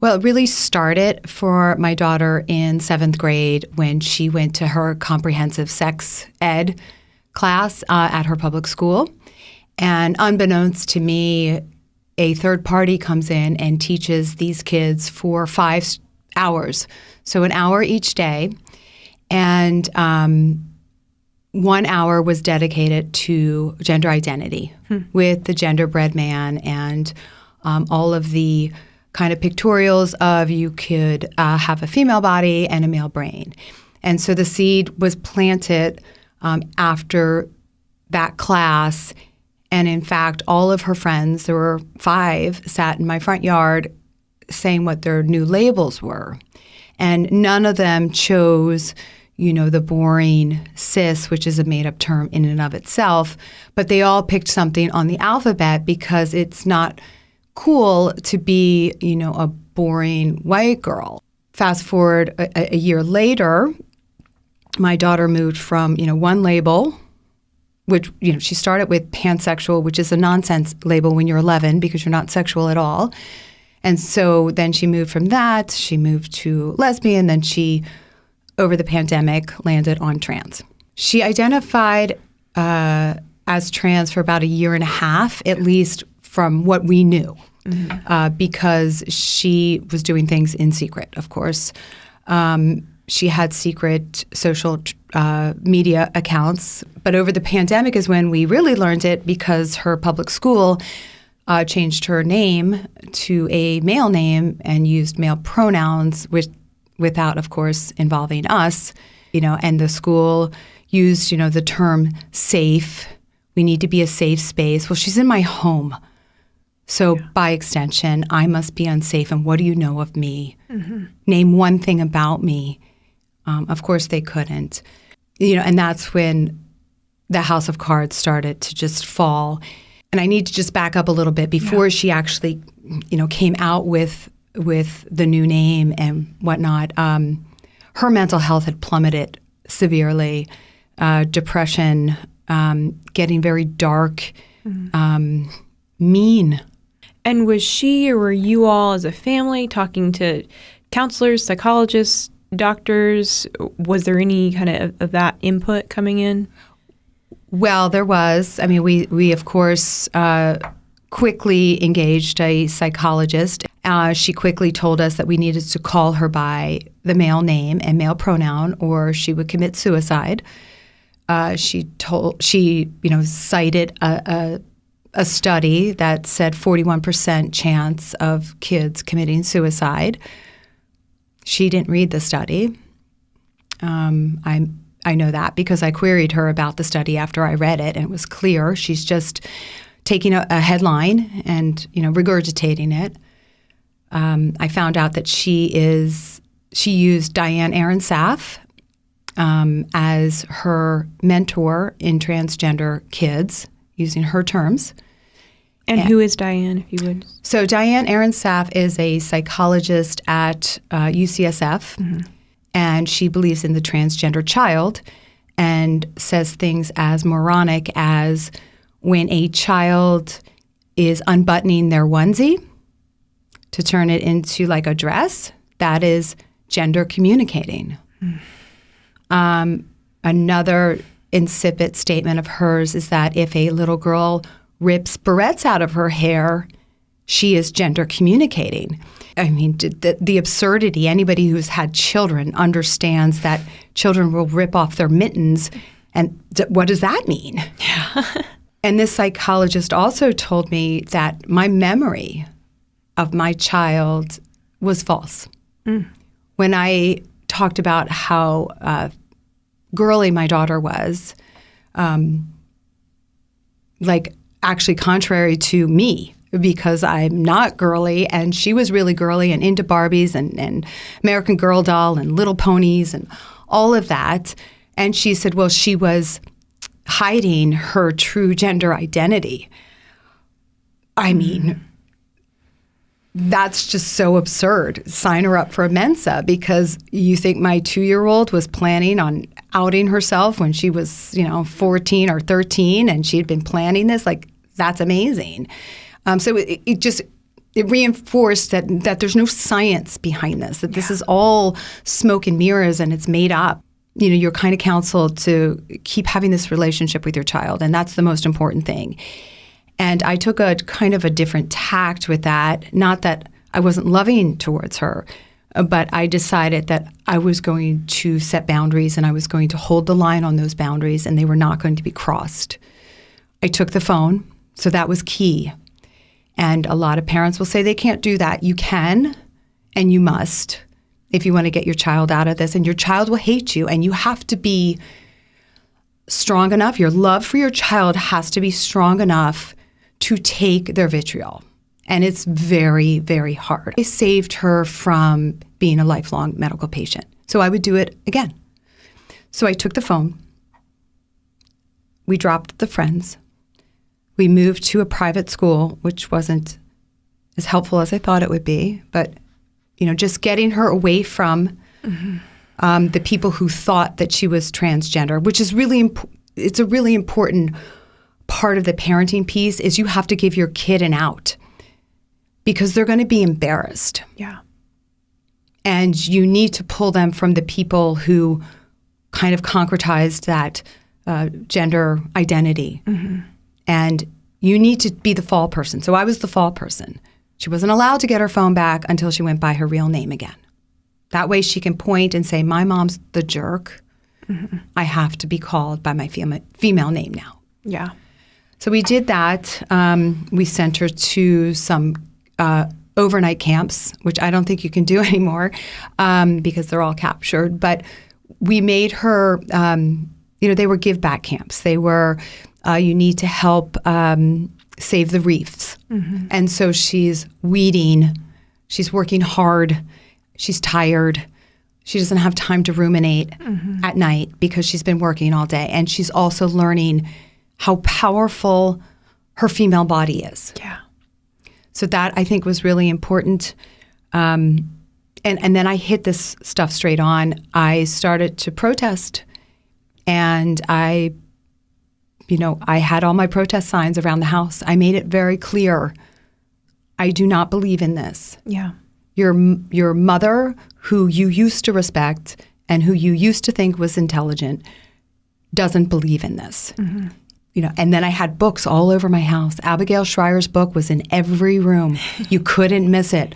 Well, it really started for my daughter in 7th grade when she went to her comprehensive sex ed class at her public school. And unbeknownst to me, a third party comes in and teaches these kids for 5 hours, so an hour each day. And 1 hour was dedicated to gender identity with the genderbread man and all of the kind of pictorials of you could have a female body and a male brain. And so the seed was planted after that class. And in fact, all of her friends, there were 5, sat in my front yard saying what their new labels were. And none of them chose, the boring cis, which is a made-up term in and of itself, but they all picked something on the alphabet because it's not cool to be, a boring white girl. Fast forward a year later, my daughter moved from, one label, which, she started with pansexual, which is a nonsense label when you're 11 because you're not sexual at all. And so then she moved from that, she moved to lesbian, then she, over the pandemic, landed on trans. She identified as trans for about a year and a half, at least from what we knew, because she was doing things in secret, of course. She had secret social media accounts. But over the pandemic is when we really learned it because her public school changed her name to a male name and used male pronouns without, of course, involving us. And the school used, the term safe. We need to be a safe space. Well, she's in my home. So by extension, I must be unsafe. And what do you know of me? Name one thing about me. Of course, they couldn't. And that's when the house of cards started to just fall. And I need to just back up a little bit before she actually, came out with the new name and whatnot. Her mental health had plummeted severely. Depression, getting very dark, mean. And was she or were you all as a family talking to counselors, psychologists, doctors? Was there any kind of that input coming in? Well, there was. I mean, we of course quickly engaged a psychologist. She quickly told us that we needed to call her by the male name and male pronoun, or she would commit suicide. She cited a study that said 41% chance of kids committing suicide. She didn't read the study. I know that because I queried her about the study after I read it, and it was clear she's just taking a headline and regurgitating it. I found out that she used Diane Arensaf as her mentor in transgender kids, using her terms. And who is Diane, if you would? So Diane Arensaf is a psychologist at UCSF, and she believes in the transgender child and says things as moronic as when a child is unbuttoning their onesie to turn it into like a dress, that is gender communicating. Another insipid statement of hers is that if a little girl rips barrettes out of her hair, she is gender communicating. I mean, the absurdity, anybody who's had children understands that children will rip off their mittens, and what does that mean? Yeah. And this psychologist also told me that my memory of my child was false. When I talked about how girly my daughter was, actually contrary to me, because I'm not girly, and she was really girly and into Barbies and American Girl doll and Little Ponies and all of that. And she said, well, she was hiding her true gender identity. I mean, that's just so absurd. Sign her up for a Mensa because you think my 2-year-old was planning on outing herself when she was, 14 or 13 and she had been planning this? Like, that's amazing. So it just it reinforced that there's no science behind this, that this is all smoke and mirrors and it's made up. You're kind of counseled to keep having this relationship with your child, and that's the most important thing. And I took a kind of a different tact with that, not that I wasn't loving towards her, but I decided that I was going to set boundaries and I was going to hold the line on those boundaries, and they were not going to be crossed. I took the phone, so that was key. And a lot of parents will say they can't do that. You can and you must if you want to get your child out of this, and your child will hate you, and you have to be strong enough. Your love for your child has to be strong enough to take their vitriol. And it's very, very hard. I saved her from being a lifelong medical patient. So I would do it again. So I took the phone. We dropped the friends. We moved to a private school, which wasn't as helpful as I thought it would be. But, just getting her away from the people who thought that she was transgender, which is it's a really important part of the parenting piece, is you have to give your kid an out because they're going to be embarrassed. Yeah. And you need to pull them from the people who kind of concretized that gender identity. And you need to be the fall person. So I was the fall person. She wasn't allowed to get her phone back until she went by her real name again. That way she can point and say, my mom's the jerk. I have to be called by my female name now. Yeah. So we did that. We sent her to some overnight camps, which I don't think you can do anymore because they're all captured. But we made her, they were give back camps. They were, you need to help save the reefs. And so she's weeding, she's working hard, she's tired. She doesn't have time to ruminate at night because she's been working all day. And she's also learning how powerful her female body is. Yeah. So that, I think, was really important. And then I hit this stuff straight on. I started to protest. And I had all my protest signs around the house. I made it very clear, I do not believe in this. Yeah. Your mother, who you used to respect and who you used to think was intelligent, doesn't believe in this. And then I had books all over my house. Abigail Schreier's book was in every room. You couldn't miss it.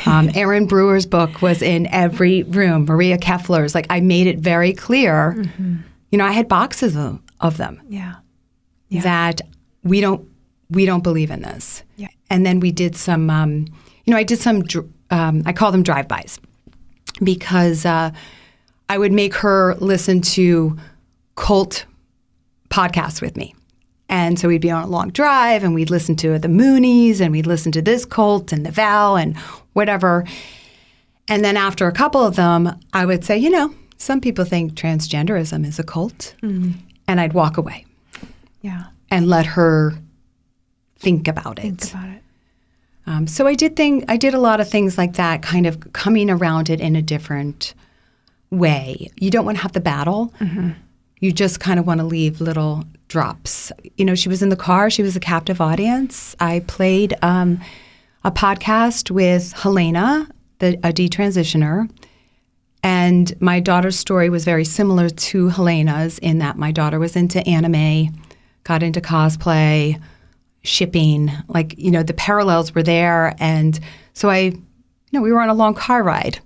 Aaron Brewer's book was in every room. Maria Keffler's. I made it very clear. I had boxes of them. Yeah. That we don't believe in this. Yeah. And then we did some, I did some, I call them drive-bys, because I would make her listen to cult podcasts with me. And so we'd be on a long drive and we'd listen to the Moonies and we'd listen to this cult and the Vow and whatever. And then after a couple of them, I would say, some people think transgenderism is a cult. And I'd walk away. Yeah. And let her think about it. So I did a lot of things like that, kind of coming around it in a different way. You don't want to have the battle. You just kind of want to leave little drops. She was in the car. She was a captive audience. I played a podcast with Helena, a detransitioner. And my daughter's story was very similar to Helena's in that my daughter was into anime, got into cosplay, shipping, the parallels were there. And so we were on a long car ride.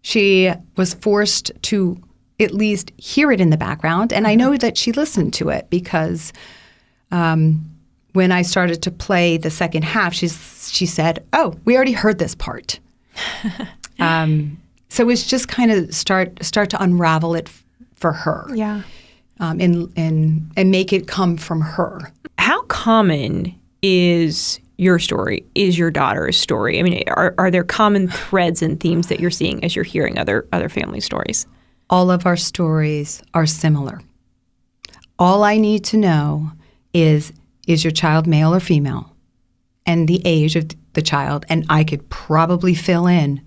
She was forced to at least hear it in the background. And I know that she listened to it because when I started to play the second half, she said, "Oh, we already heard this part." So it's just kind of start to unravel it for her. Yeah. And make it come from her. How common is your story, is your daughter's story? I mean, are there common threads and themes that you're seeing as you're hearing other family stories? All of our stories are similar. All I need to know is your child male or female, and the age of the child, and I could probably fill in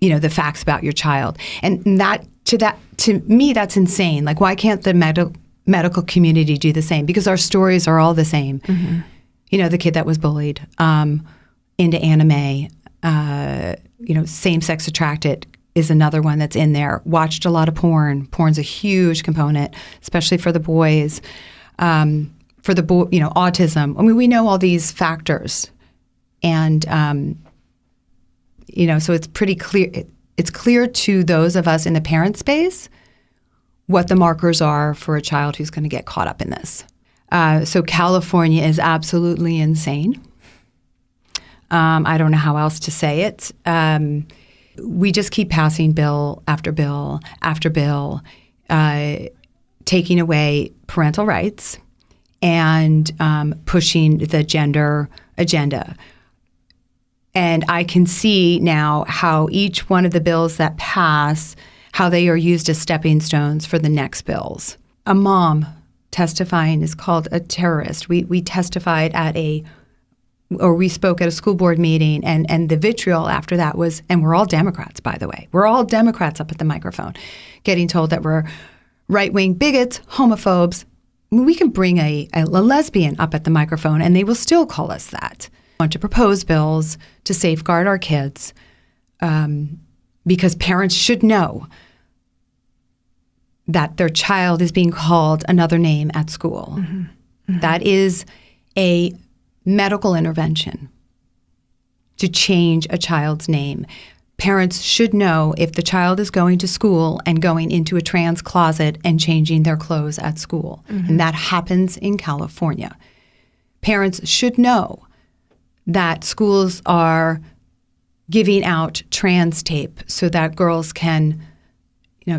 the facts about your child. And to me, that's insane. Why can't the medical community do the same? Because our stories are all the same. the kid that was bullied, into anime, same-sex attracted is another one that's in there. Watched a lot of porn. Porn's a huge component, especially for the boys. For the autism. I mean, we know all these factors, and so it's pretty clear. It's clear to those of us in the parent space what the markers are for a child who's going to get caught up in this. So California is absolutely insane. I don't know how else to say it. We just keep passing bill after bill after bill, taking away parental rights and pushing the gender agenda. And I can see now how each one of the bills that pass, how they are used as stepping stones for the next bills. A mom testifying is called a terrorist. We testified we spoke at a school board meeting, and the vitriol after that was, and we're all Democrats, by the way. We're all Democrats up at the microphone, getting told that we're right-wing bigots, homophobes. I mean, we can bring a lesbian up at the microphone, and they will still call us that. I want to propose bills to safeguard our kids because parents should know that their child is being called another name at school. Mm-hmm. Mm-hmm. That is a medical intervention to change a child's name. Parents should know if the child is going to school and going into a trans closet and changing their clothes at school. Mm-hmm. And that happens in California. Parents should know that schools are giving out trans tape so that girls can,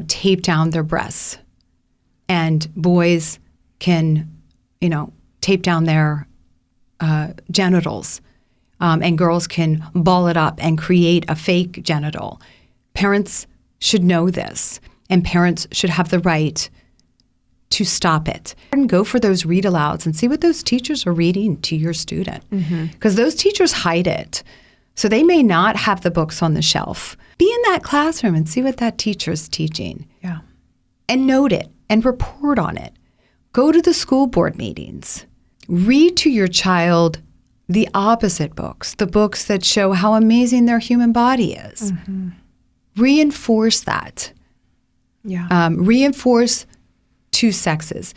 tape down their breasts, and boys can, tape down their genitals, and girls can ball it up and create a fake genital. Parents should know this, and parents should have the right to stop it. And go for those read alouds and see what those teachers are reading to your student, because those teachers hide it. So they may not have the books on the shelf. Be in that classroom and see what that teacher's teaching. Yeah. And note it and report on it. Go to the school board meetings. Read to your child the opposite books, the books that show how amazing their human body is. Mm-hmm. Reinforce that. Yeah. Reinforce two sexes.